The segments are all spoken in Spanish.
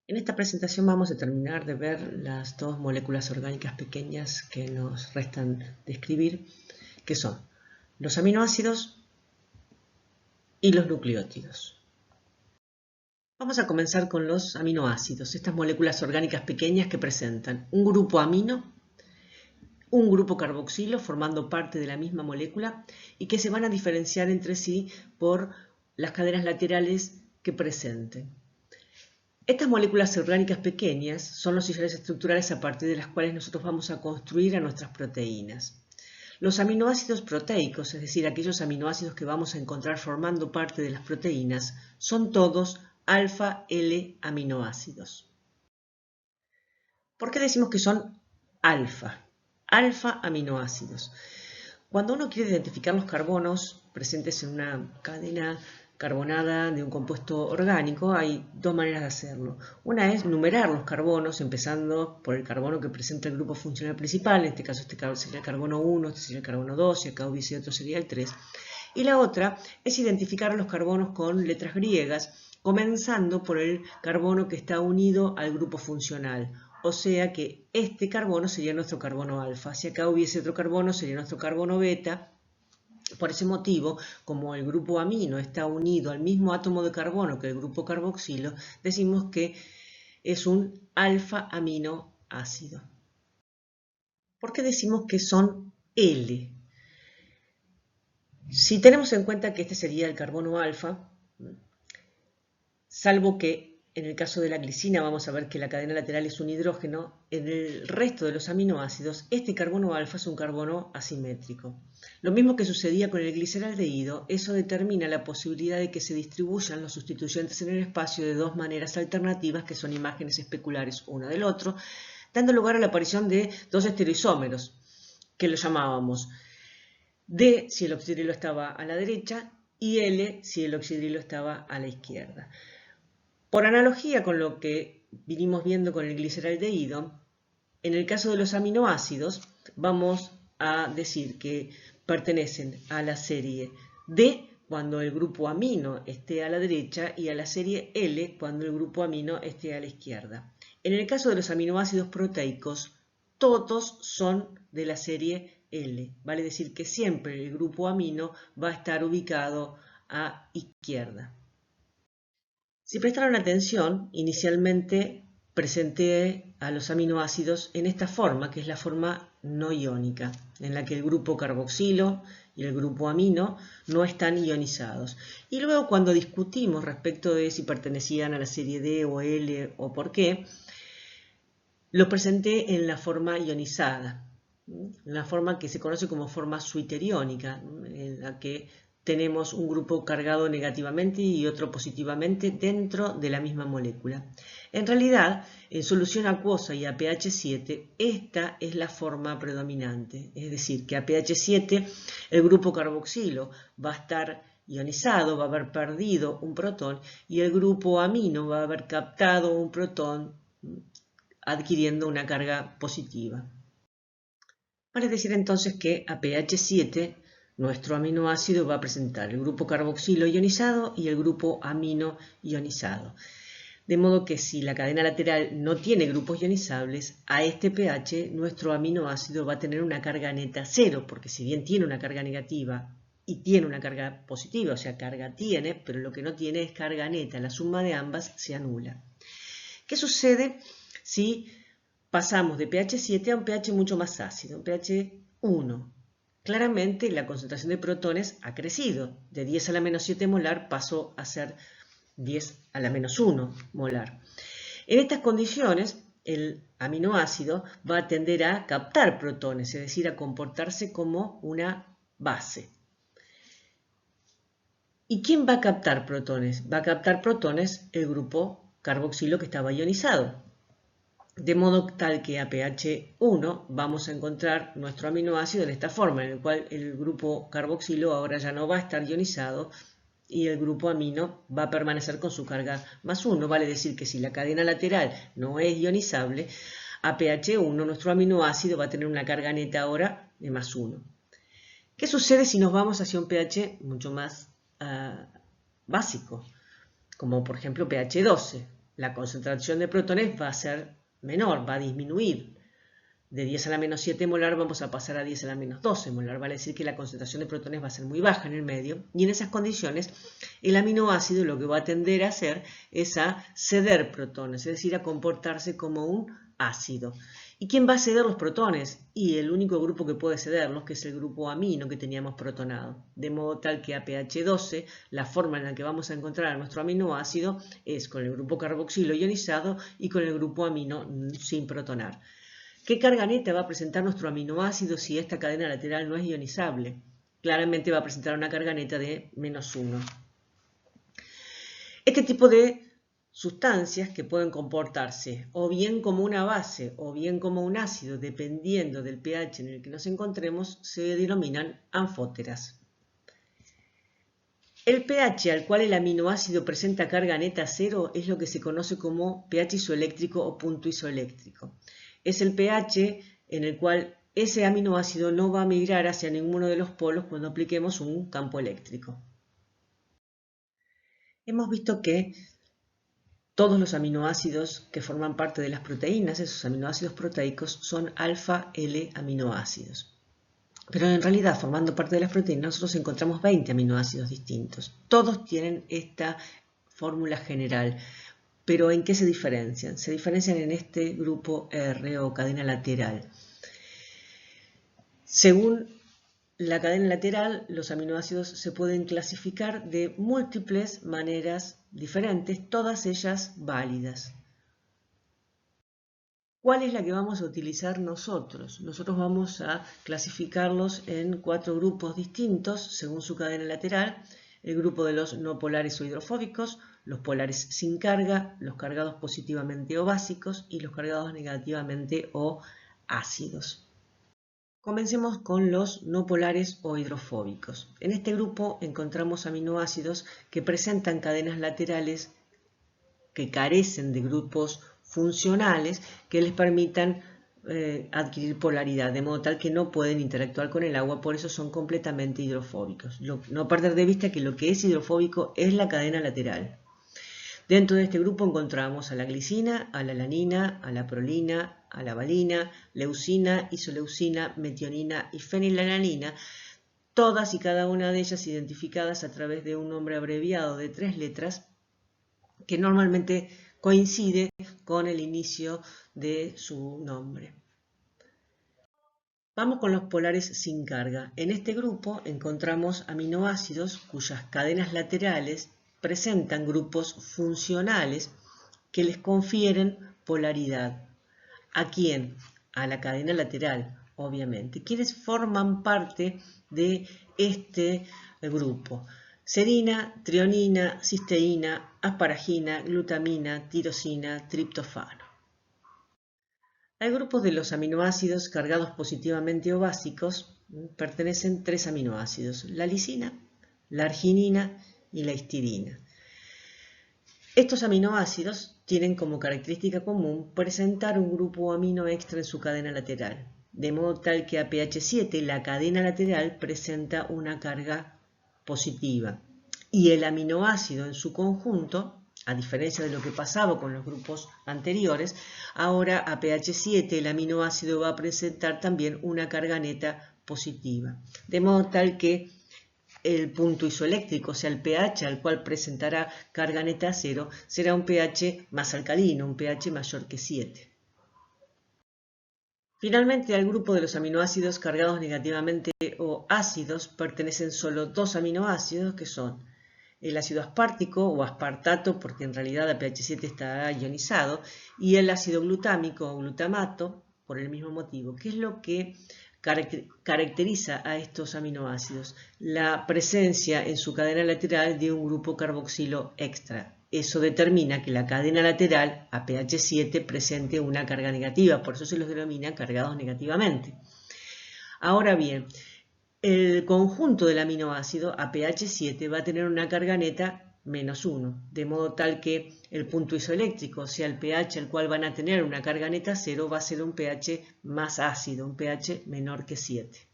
En esta presentación vamos a terminar de ver las dos moléculas orgánicas pequeñas que nos restan describir, que son los aminoácidos y los nucleótidos. Vamos a comenzar con los aminoácidos, estas moléculas orgánicas pequeñas que presentan un grupo amino, un grupo carboxilo formando parte de la misma molécula y que se van a diferenciar entre sí por las cadenas laterales que presenten. Estas moléculas orgánicas pequeñas son los sillares estructurales a partir de las cuales nosotros vamos a construir a nuestras proteínas. Los aminoácidos proteicos, es decir, aquellos aminoácidos que vamos a encontrar formando parte de las proteínas, son todos alfa-L aminoácidos. ¿Por qué decimos que son alfa? Alfa aminoácidos. Cuando uno quiere identificar los carbonos presentes en una cadena carbonada de un compuesto orgánico, hay dos maneras de hacerlo. Una es numerar los carbonos, empezando por el carbono que presenta el grupo funcional principal, en este caso sería el carbono 1, este sería el carbono 2, y acá hubiese otro sería el 3. Y la otra es identificar los carbonos con letras griegas, comenzando por el carbono que está unido al grupo funcional. O sea que este carbono sería nuestro carbono alfa. Si acá hubiese otro carbono, sería nuestro carbono beta. Por ese motivo, como el grupo amino está unido al mismo átomo de carbono que el grupo carboxilo, decimos que es un alfa aminoácido. ¿Por qué decimos que son L? Si tenemos en cuenta que este sería el carbono alfa, salvo que en el caso de la glicina vamos a ver que la cadena lateral es un hidrógeno, en el resto de los aminoácidos este carbono alfa es un carbono asimétrico. Lo mismo que sucedía con el gliceraldehído, eso determina la posibilidad de que se distribuyan los sustituyentes en el espacio de dos maneras alternativas que son imágenes especulares uno del otro, dando lugar a la aparición de dos estereoisómeros, que lo llamábamos D si el oxidrilo estaba a la derecha y L si el oxidrilo estaba a la izquierda. Por analogía con lo que vinimos viendo con el gliceraldehído, en el caso de los aminoácidos vamos a decir que pertenecen a la serie D cuando el grupo amino esté a la derecha y a la serie L cuando el grupo amino esté a la izquierda. En el caso de los aminoácidos proteicos, todos son de la serie L, vale decir que siempre el grupo amino va a estar ubicado a izquierda. Si prestaron atención, inicialmente presenté a los aminoácidos en esta forma, que es la forma no iónica, en la que el grupo carboxilo y el grupo amino no están ionizados. Y luego cuando discutimos respecto de si pertenecían a la serie D o L o por qué, lo presenté en la forma ionizada, en la forma que se conoce como forma switteriónica, en la que tenemos un grupo cargado negativamente y otro positivamente dentro de la misma molécula. En realidad, en solución acuosa y a pH 7, esta es la forma predominante, es decir, que a pH 7 el grupo carboxilo va a estar ionizado, va a haber perdido un protón y el grupo amino va a haber captado un protón adquiriendo una carga positiva. Vale decir entonces que a pH 7 nuestro aminoácido va a presentar el grupo carboxilo ionizado y el grupo amino ionizado. De modo que si la cadena lateral no tiene grupos ionizables, a este pH nuestro aminoácido va a tener una carga neta cero, porque si bien tiene una carga negativa y tiene una carga positiva, o sea, carga tiene, pero lo que no tiene es carga neta, la suma de ambas se anula. ¿Qué sucede si pasamos de pH 7 a un pH mucho más ácido, un pH 1? Claramente la concentración de protones ha crecido. De 10 a la menos 7 molar pasó a ser 10 a la menos 1 molar. En estas condiciones, el aminoácido va a tender a captar protones, es decir, a comportarse como una base. ¿Y quién va a captar protones? Va a captar protones el grupo carboxilo que estaba ionizado. De modo tal que a pH 1 vamos a encontrar nuestro aminoácido en esta forma, en el cual el grupo carboxilo ahora ya no va a estar ionizado y el grupo amino va a permanecer con su carga más 1. Vale decir que si la cadena lateral no es ionizable, a pH 1 nuestro aminoácido va a tener una carga neta ahora de más 1. ¿Qué sucede si nos vamos hacia un pH mucho más básico? Como por ejemplo pH 12. la concentración de protones va a ser menor, va a disminuir. De 10 a la menos 7 molar vamos a pasar a 10 a la menos 12 molar, vale decir que la concentración de protones va a ser muy baja en el medio, y en esas condiciones el aminoácido lo que va a tender a hacer es a ceder protones, es decir, a comportarse como un ácido. ¿Y quién va a ceder los protones? Y el único grupo que puede cederlos, que es el grupo amino que teníamos protonado, de modo tal que a pH 12, la forma en la que vamos a encontrar a nuestro aminoácido es con el grupo carboxilo ionizado y con el grupo amino sin protonar. ¿Qué carga neta va a presentar nuestro aminoácido si esta cadena lateral no es ionizable? Claramente va a presentar una carga neta de -1. Este tipo de sustancias que pueden comportarse o bien como una base o bien como un ácido, dependiendo del pH en el que nos encontremos, se denominan anfóteras. El pH al cual el aminoácido presenta carga neta 0 es lo que se conoce como pH isoeléctrico o punto isoeléctrico. Es el pH en el cual ese aminoácido no va a migrar hacia ninguno de los polos cuando apliquemos un campo eléctrico. Hemos visto que todos los aminoácidos que forman parte de las proteínas, esos aminoácidos proteicos, son alfa-L aminoácidos. Pero en realidad, formando parte de las proteínas, nosotros encontramos 20 aminoácidos distintos. Todos tienen esta fórmula general. ¿Pero en qué se diferencian? Se diferencian en este grupo R o cadena lateral. Según la cadena lateral, los aminoácidos se pueden clasificar de múltiples maneras diferentes, todas ellas válidas. ¿Cuál es la que vamos a utilizar nosotros? Nosotros vamos a clasificarlos en 4 grupos distintos según su cadena lateral. El grupo de los no polares o hidrofóbicos, los polares sin carga, los cargados positivamente o básicos y los cargados negativamente o ácidos. Comencemos con los no polares o hidrofóbicos. En este grupo encontramos aminoácidos que presentan cadenas laterales que carecen de grupos funcionales que les permitan adquirir polaridad, de modo tal que no pueden interactuar con el agua, por eso son completamente hidrofóbicos. No perder de vista que lo que es hidrofóbico es la cadena lateral. Dentro de este grupo encontramos a la glicina, a la alanina, a la prolina, a la valina, leucina, isoleucina, metionina y fenilalanina, todas y cada una de ellas identificadas a través de un nombre abreviado de 3 letras que normalmente coincide con el inicio de su nombre. Vamos con los polares sin carga. En este grupo encontramos aminoácidos cuyas cadenas laterales presentan grupos funcionales que les confieren polaridad. ¿A quién? A la cadena lateral, obviamente. ¿Quiénes forman parte de este grupo? Serina, trionina, cisteína, asparagina, glutamina, tirosina, triptofano. Al grupo de los aminoácidos cargados positivamente o básicos pertenecen 3 aminoácidos, la lisina, la arginina y la histidina. Estos aminoácidos tienen como característica común presentar un grupo amino extra en su cadena lateral, de modo tal que a pH 7 la cadena lateral presenta una carga positiva y el aminoácido en su conjunto, a diferencia de lo que pasaba con los grupos anteriores, ahora a pH 7 el aminoácido va a presentar también una carga neta positiva, de modo tal que el punto isoeléctrico, o sea el pH al cual presentará carga neta 0, será un pH más alcalino, un pH mayor que 7. Finalmente, al grupo de los aminoácidos cargados negativamente o ácidos pertenecen solo 2 aminoácidos que son el ácido aspartico o aspartato, porque en realidad a pH 7 está ionizado, y el ácido glutámico o glutamato, por el mismo motivo. ¿Qué es lo que caracteriza a estos aminoácidos? La presencia en su cadena lateral de un grupo carboxilo extra. Eso determina que la cadena lateral a pH 7 presente una carga negativa, por eso se los denomina cargados negativamente. Ahora bien, el conjunto del aminoácido a pH 7 va a tener una carga neta -1, de modo tal que el punto isoeléctrico, o sea el pH al cual van a tener una carga neta 0, va a ser un pH más ácido, un pH menor que 7.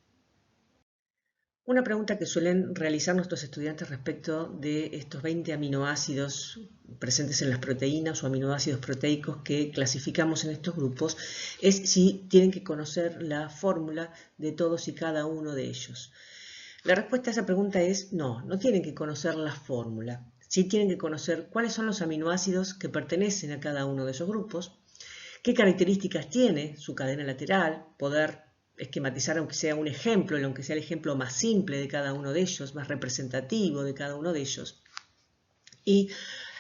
Una pregunta que suelen realizar nuestros estudiantes respecto de estos 20 aminoácidos presentes en las proteínas o aminoácidos proteicos que clasificamos en estos grupos es si tienen que conocer la fórmula de todos y cada uno de ellos. La respuesta a esa pregunta es no, no tienen que conocer la fórmula. Sí tienen que conocer cuáles son los aminoácidos que pertenecen a cada uno de esos grupos, qué características tiene su cadena lateral, poder esquematizar aunque sea un ejemplo, aunque sea el ejemplo más simple de cada uno de ellos, más representativo de cada uno de ellos, y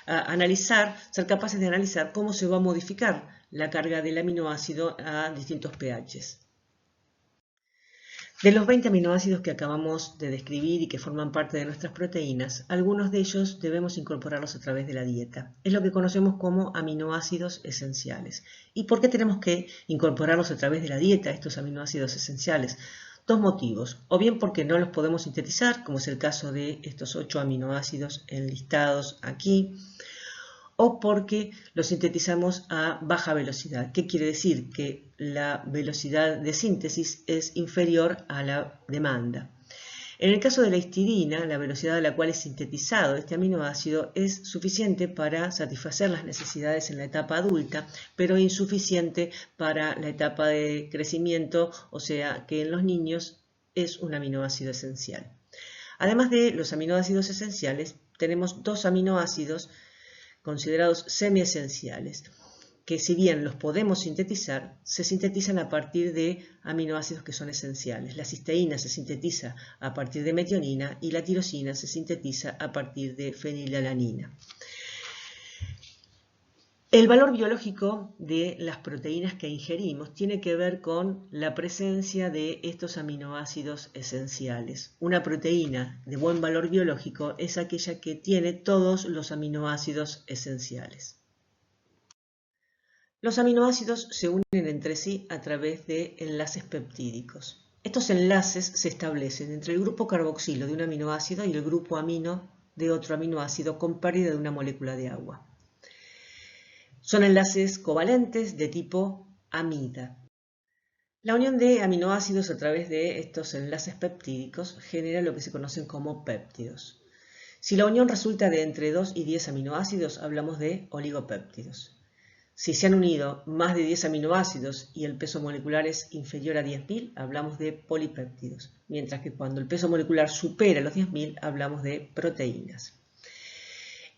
ser capaces de analizar cómo se va a modificar la carga del aminoácido a distintos pHs. De los 20 aminoácidos que acabamos de describir y que forman parte de nuestras proteínas, algunos de ellos debemos incorporarlos a través de la dieta. Es lo que conocemos como aminoácidos esenciales. ¿Y por qué tenemos que incorporarlos a través de la dieta, estos aminoácidos esenciales? Dos motivos. O bien porque no los podemos sintetizar, como es el caso de estos 8 aminoácidos enlistados aquí, o porque los sintetizamos a baja velocidad. ¿Qué quiere decir? Que la velocidad de síntesis es inferior a la demanda. En el caso de la histidina, la velocidad a la cual es sintetizado este aminoácido es suficiente para satisfacer las necesidades en la etapa adulta, pero insuficiente para la etapa de crecimiento, o sea que en los niños es un aminoácido esencial. Además de los aminoácidos esenciales, tenemos dos aminoácidos considerados semiesenciales, que si bien los podemos sintetizar, se sintetizan a partir de aminoácidos que son esenciales. La cisteína se sintetiza a partir de metionina y la tirosina se sintetiza a partir de fenilalanina. El valor biológico de las proteínas que ingerimos tiene que ver con la presencia de estos aminoácidos esenciales. Una proteína de buen valor biológico es aquella que tiene todos los aminoácidos esenciales. Los aminoácidos se unen entre sí a través de enlaces peptídicos. Estos enlaces se establecen entre el grupo carboxilo de un aminoácido y el grupo amino de otro aminoácido con pérdida de una molécula de agua. Son enlaces covalentes de tipo amida. La unión de aminoácidos a través de estos enlaces peptídicos genera lo que se conocen como péptidos. Si la unión resulta de entre 2 y 10 aminoácidos, hablamos de oligopéptidos. Si se han unido más de 10 aminoácidos y el peso molecular es inferior a 10.000, hablamos de polipéptidos, mientras que cuando el peso molecular supera los 10.000, hablamos de proteínas.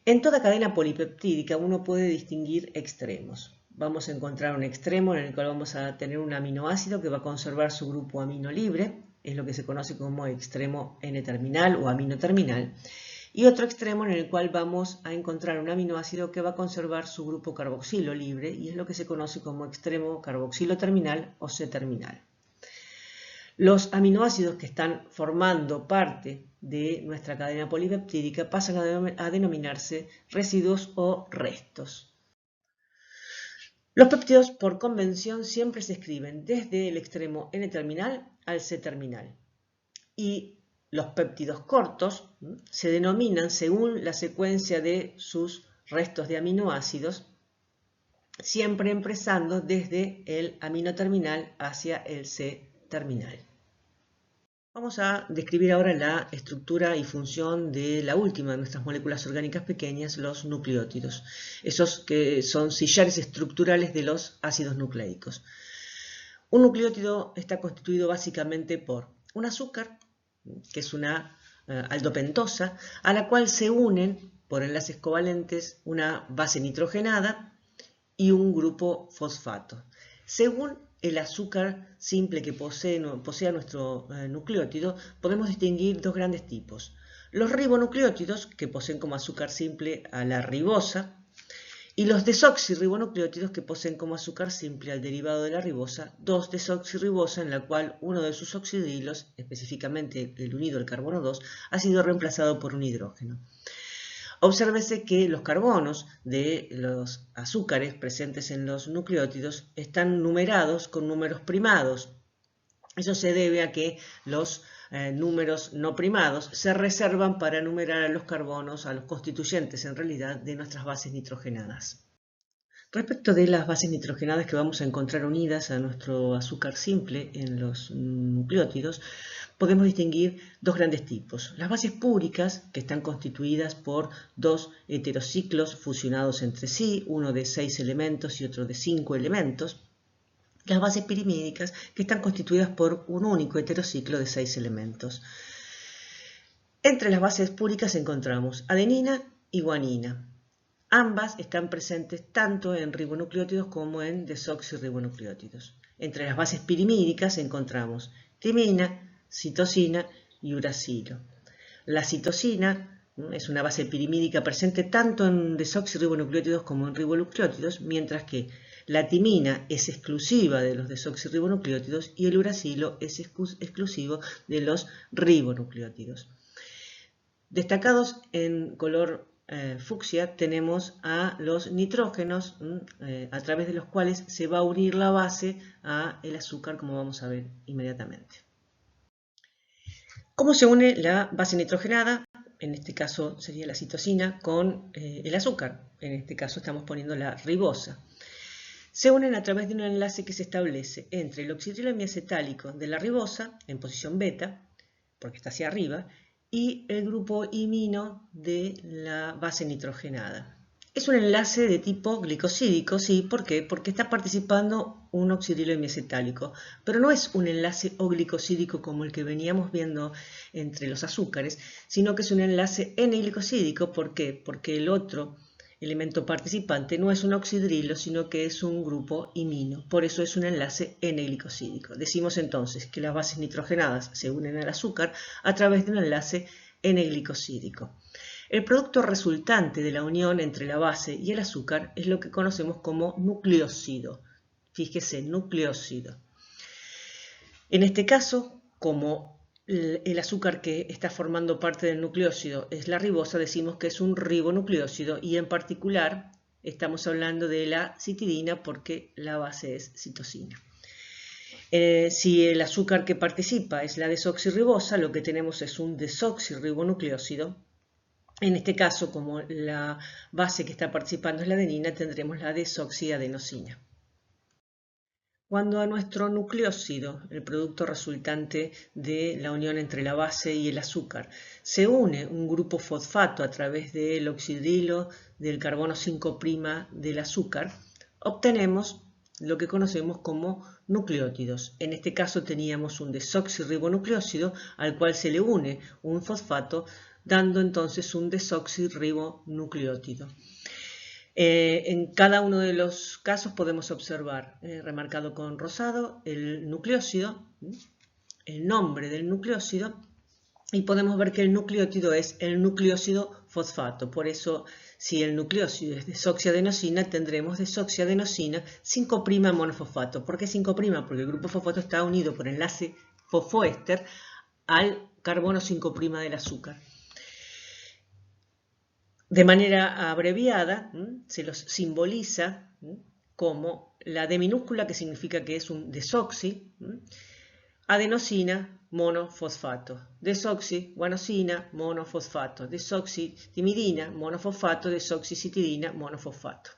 En toda cadena polipeptídica uno puede distinguir extremos. Vamos a encontrar un extremo en el cual vamos a tener un aminoácido que va a conservar su grupo amino libre, es lo que se conoce como extremo N-terminal o amino terminal, y otro extremo en el cual vamos a encontrar un aminoácido que va a conservar su grupo carboxilo libre, y es lo que se conoce como extremo carboxilo terminal o C-terminal. Los aminoácidos que están formando parte de nuestra cadena polipeptídica pasan a denominarse residuos o restos. Los péptidos por convención siempre se escriben desde el extremo N-terminal al C-terminal. Y los péptidos cortos se denominan según la secuencia de sus restos de aminoácidos, siempre empezando desde el amino terminal hacia el C-terminal. Vamos a describir ahora la estructura y función de la última de nuestras moléculas orgánicas pequeñas, los nucleótidos. Esos que son sillares estructurales de los ácidos nucleicos. Un nucleótido está constituido básicamente por un azúcar, que es una aldopentosa, a la cual se unen por enlaces covalentes una base nitrogenada y un grupo fosfato. Según el azúcar simple que posea nuestro nucleótido, podemos distinguir dos grandes tipos. Los ribonucleótidos, que poseen como azúcar simple a la ribosa, y los desoxirribonucleótidos, que poseen como azúcar simple al derivado de la ribosa, 2-desoxirribosa, en la cual uno de sus oxidilos, específicamente el unido al carbono 2, ha sido reemplazado por un hidrógeno. Obsérvese que los carbonos de los azúcares presentes en los nucleótidos están numerados con números primados. Eso se debe a que los números no primados se reservan para numerar a los carbonos, a los constituyentes en realidad de nuestras bases nitrogenadas. Respecto de las bases nitrogenadas que vamos a encontrar unidas a nuestro azúcar simple en los nucleótidos, podemos distinguir dos grandes tipos. Las bases púricas, que están constituidas por dos heterociclos fusionados entre sí, uno de 6 elementos y otro de 5 elementos. Las bases pirimídicas, que están constituidas por un único heterociclo de 6 elementos. Entre las bases púricas encontramos adenina y guanina. Ambas están presentes tanto en ribonucleótidos como en desoxirribonucleótidos. Entre las bases pirimídicas encontramos timina, citosina y uracilo. La citosina es una base pirimídica presente tanto en desoxirribonucleótidos como en ribonucleótidos, mientras que la timina es exclusiva de los desoxirribonucleótidos y el uracilo es exclusivo de los ribonucleótidos. Destacados en color fucsia tenemos a los nitrógenos, a través de los cuales se va a unir la base al azúcar, como vamos a ver inmediatamente. ¿Cómo se une la base nitrogenada? En este caso sería la citosina con el azúcar. En este caso estamos poniendo la ribosa. Se unen a través de un enlace que se establece entre el oxidrilo hemiacetálico de la ribosa, en posición beta, porque está hacia arriba, y el grupo imino de la base nitrogenada. Es un enlace de tipo glicosídico, ¿sí? ¿Por qué? Porque está participando un oxidrilo hemiacetálico, pero no es un enlace O-glicosídico como el que veníamos viendo entre los azúcares, sino que es un enlace N-glicosídico. ¿Por qué? Porque el otro elemento participante no es un oxidrilo, sino que es un grupo imino. Por eso es un enlace N-glicosídico. Decimos entonces que las bases nitrogenadas se unen al azúcar a través de un enlace N-glicosídico. El producto resultante de la unión entre la base y el azúcar es lo que conocemos como nucleósido. Fíjese, nucleósido. En este caso, como el azúcar que está formando parte del nucleósido es la ribosa, decimos que es un ribonucleósido, y en particular estamos hablando de la citidina porque la base es citosina. Si el azúcar que participa es la desoxirribosa, lo que tenemos es un desoxirribonucleósido. En este caso, como la base que está participando es la adenina, tendremos la desoxiadenosina. Cuando a nuestro nucleósido, el producto resultante de la unión entre la base y el azúcar, se une un grupo fosfato a través del oxidrilo del carbono 5' del azúcar, obtenemos lo que conocemos como nucleótidos. En este caso teníamos un desoxirribonucleósido al cual se le une un fosfato, dando entonces un desoxirribonucleótido. En cada uno de los casos podemos observar, remarcado con rosado, el nucleósido, el nombre del nucleósido, y podemos ver que el nucleótido es el nucleósido fosfato. Por eso, si el nucleósido es desoxiadenosina, tendremos desoxiadenosina 5' monofosfato. ¿Por qué 5'? Porque el grupo fosfato está unido por enlace fosfoéster al carbono 5' del azúcar. De manera abreviada, se los simboliza como la D minúscula, que significa que es un desoxi, adenosina, monofosfato, desoxi, guanosina, monofosfato, desoxi, timidina, monofosfato, desoxicitidina, monofosfato.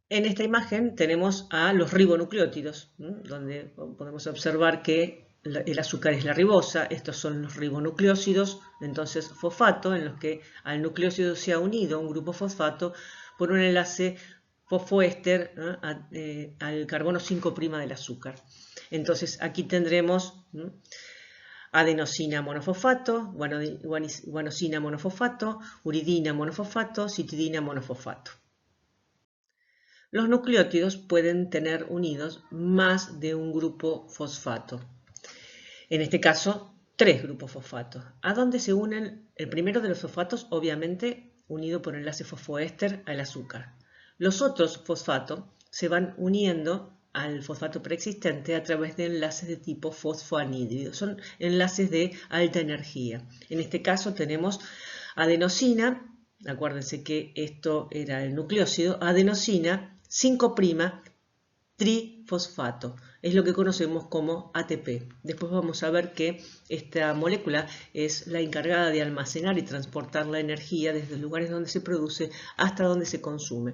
En esta imagen tenemos a los ribonucleótidos, donde podemos observar que el azúcar es la ribosa, estos son los ribonucleósidos, entonces fosfato, en los que al nucleósido se ha unido un grupo fosfato por un enlace fosfoéster al carbono 5' del azúcar. Entonces aquí tendremos adenosina monofosfato, guanosina monofosfato, uridina monofosfato, citidina monofosfato. Los nucleótidos pueden tener unidos más de un grupo fosfato. En este caso, 3 grupos fosfatos. ¿A dónde se unen? El primero de los fosfatos, obviamente, unido por enlace fosfoéster al azúcar. Los otros fosfatos se van uniendo al fosfato preexistente a través de enlaces de tipo fosfoanhídrido. Son enlaces de alta energía. En este caso tenemos adenosina, acuérdense que esto era el nucleósido, adenosina 5' trifosfato. Es lo que conocemos como ATP. Después vamos a ver que esta molécula es la encargada de almacenar y transportar la energía desde los lugares donde se produce hasta donde se consume.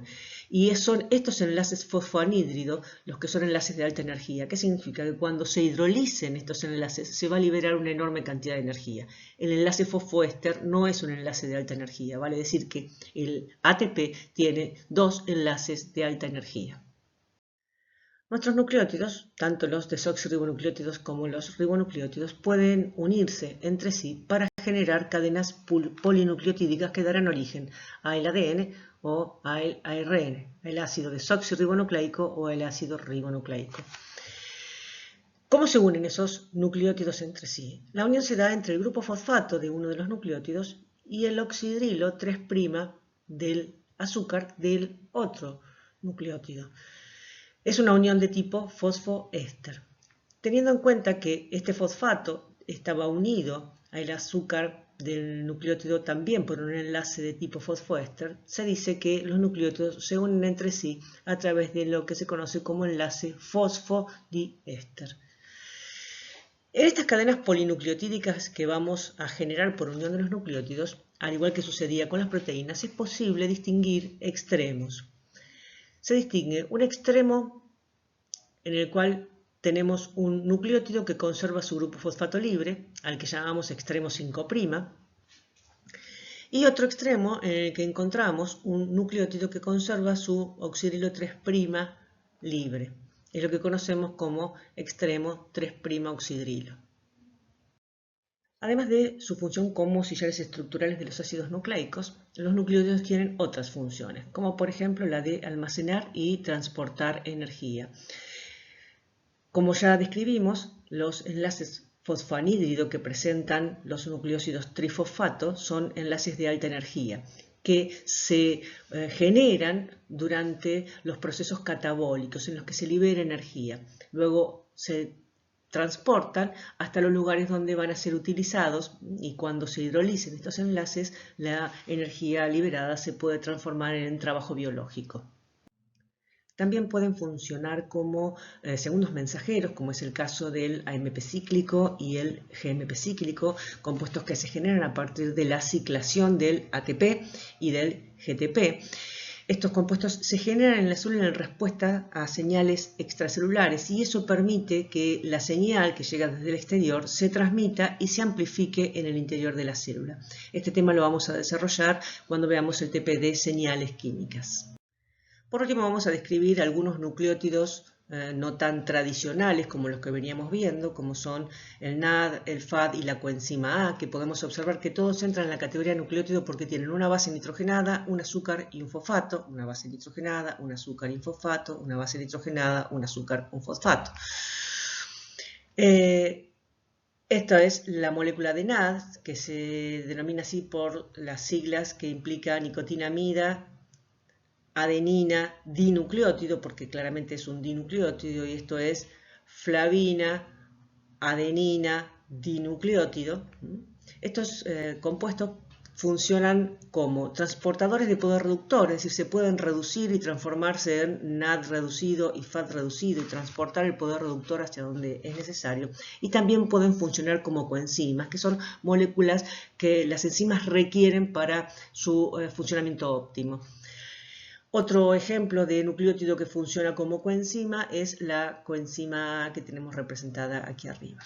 Y son estos enlaces fosfoanhídrido los que son enlaces de alta energía. ¿Qué significa? Que cuando se hidrolicen estos enlaces se va a liberar una enorme cantidad de energía. El enlace fosfoéster no es un enlace de alta energía, vale decir que el ATP tiene dos enlaces de alta energía. Nuestros nucleótidos, tanto los desoxirribonucleótidos como los ribonucleótidos, pueden unirse entre sí para generar cadenas polinucleotídicas que darán origen al ADN o al ARN, el ácido desoxirribonucleico o el ácido ribonucleico. ¿Cómo se unen esos nucleótidos entre sí? La unión se da entre el grupo fosfato de uno de los nucleótidos y el oxidrilo 3' del azúcar del otro nucleótido. Es una unión de tipo fosfoéster. Teniendo en cuenta que este fosfato estaba unido al azúcar del nucleótido también por un enlace de tipo fosfoéster, se dice que los nucleótidos se unen entre sí a través de lo que se conoce como enlace fosfodiéster. En estas cadenas polinucleotídicas que vamos a generar por unión de los nucleótidos, al igual que sucedía con las proteínas, es posible distinguir extremos. Se distingue un extremo en el cual tenemos un nucleótido que conserva su grupo fosfato libre, al que llamamos extremo 5', y otro extremo en el que encontramos un nucleótido que conserva su oxidrilo 3' libre. Es lo que conocemos como extremo 3' oxidrilo. Además de su función como sillares estructurales de los ácidos nucleicos, los nucleótidos tienen otras funciones, como por ejemplo la de almacenar y transportar energía. Como ya describimos, los enlaces fosfoanhídrido que presentan los nucleósidos trifosfato son enlaces de alta energía que se generan durante los procesos catabólicos en los que se libera energía. Luego se transportan hasta los lugares donde van a ser utilizados y cuando se hidrolicen estos enlaces, la energía liberada se puede transformar en trabajo biológico. También pueden funcionar como segundos mensajeros, como es el caso del AMP cíclico y el GMP cíclico, compuestos que se generan a partir de la ciclación del ATP y del GTP. Estos compuestos se generan en la célula en respuesta a señales extracelulares y eso permite que la señal que llega desde el exterior se transmita y se amplifique en el interior de la célula. Este tema lo vamos a desarrollar cuando veamos el TP de señales químicas. Por último, vamos a describir algunos nucleótidos no tan tradicionales como los que veníamos viendo, como son el NAD, el FAD y la coenzima A, que podemos observar que todos entran en la categoría nucleótido porque tienen una base nitrogenada, un azúcar y un fosfato, una base nitrogenada, un azúcar y un fosfato, una base nitrogenada, un azúcar, un fosfato. Esta es la molécula de NAD, que se denomina así por las siglas que implica nicotinamida, adenina, dinucleótido, porque claramente es un dinucleótido, y esto es flavina, adenina, dinucleótido. Estos compuestos funcionan como transportadores de poder reductor, es decir, se pueden reducir y transformarse en NAD reducido y FAD reducido y transportar el poder reductor hacia donde es necesario. Y también pueden funcionar como coenzimas, que son moléculas que las enzimas requieren para su funcionamiento óptimo. Otro ejemplo de nucleótido que funciona como coenzima es la coenzima A que tenemos representada aquí arriba.